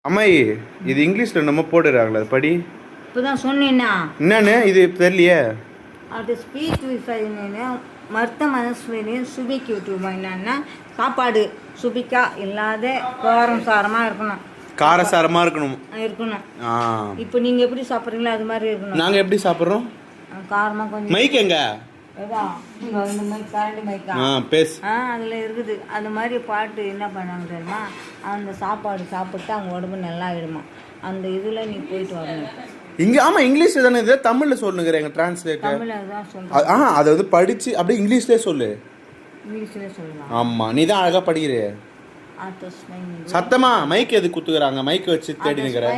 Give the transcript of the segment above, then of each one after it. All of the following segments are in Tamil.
அம்மாயி இது இங்கிலீஷ்ல நம்ம போடுறாங்களே அது படி. இப்போதான் சொன்னேன்னா என்னன்னு இது தெரியலையே. அது ஸ்பீச் விசைன்னு மருத்த மனசுன்னு சுபிக்கு விட்டுருமா என்னன்னா சாப்பாடு சுபிக்கா இல்லாத காரசாரமாக இருக்கணும். காரசாரமா இருக்கணும். இப்போ நீங்கள் எப்படி சாப்பிட்றீங்களோ அது மாதிரி இருக்கணும். நாங்கள் எப்படி சாப்பிட்றோம்? காரமாக கொஞ்சம். மைக் எங்க? இந்த மைக் கரண்ட் மைக்கா பேசு. அதில் இருக்குது. அது மாதிரி பாட்டு என்ன பண்ணாங்க தெரியுமா, அந்த சாப்பாடு சாப்பிட்டு அவங்க உடம்பு நல்லா ஆகிடுமா. அந்த இதில் நீ போயிட்டு வரணும். இங்கே ஆமாம் இங்கிலீஷ் தானே இது, தமிழில் சொல்லுங்க எங்கள் டிரான்ஸ்லேட். தமிழில் தான் சொல்லுங்கள். அதை வந்து படித்து அப்படியே இங்கிலீஷ்லேயே சொல்லு. இங்கிலீஷ்லேயே சொல்லலாம். ஆமாம் நீ தான் அழகாக படிக்கிற. சத்தமா மைக் எது குத்துக்கிறாங்க? மைக் வச்சு தேடி நிற்கிறேன்.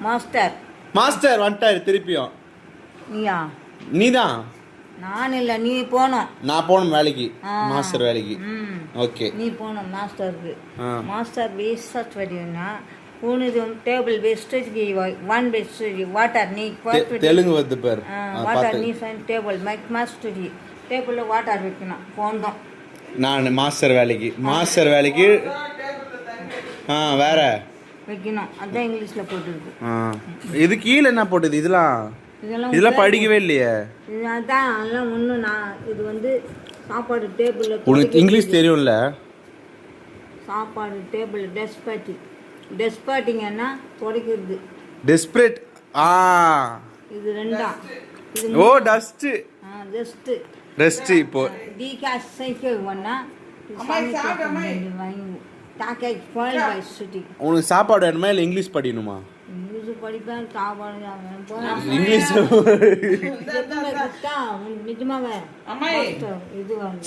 மாஸ்டர் மாஸ்டர் வந்துட்டாரு திருப்பியும். நீயா? நீதான். நான் இல்லை, நீ போனோம். நான் போகணும் வேலைக்கு, மாஸ்டர் வேலைக்கு. ஓகே நீ போகணும் மாஸ்டருக்கு. மாஸ்டர் வேஸ்ட் வடினா உனது table wastage one wastage water நீ தெலுங்கு வந்து பேர் வாட்டர் நீ டேபிள் மைக் மாஸ்டர் டேபிளில் வாட்டர் வைக்கணும். போனோம் நான் மாஸ்டர் வேலைக்கு. மாஸ்டர் வேலைக்கு வேற வைக்கணும். அதான் இங்கிலீஷில் போட்டுருக்கு. இது கீழே என்ன போட்டுது? இதெல்லாம் படிக்கவே இல்லையே. அதான் அதெல்லாம் ஒன்றும் நான் இது வந்து சாப்பாடு டேபிளில். உனக்கு இங்கிலீஷ் தெரியும்ல? சாப்பாடு டேபிள் டெஸ்பாட்டிங்கன்னா துடைக்கிறது. டெஸ்பரேட். இது ரெண்டா? ஓ டஸ்ட். ரெஸ்ட். இப்போ டிகாசைக்கு ஒன்னா உனக்கு சாப்பாடு வேணுமா இல்லை இங்கிலீஷ் படிக்கணுமா? இங்கிலீஷ் படிப்பேன். சாப்பாடு இங்கிலீஷ் நிஜமாவே.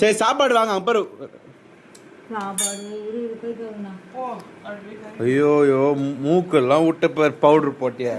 சரி சாப்பாடு வாங்க அப்புறம். சாப்பாடு ஐயோ மூக்கெல்லாம் விட்ட பவுடர் போட்டியா?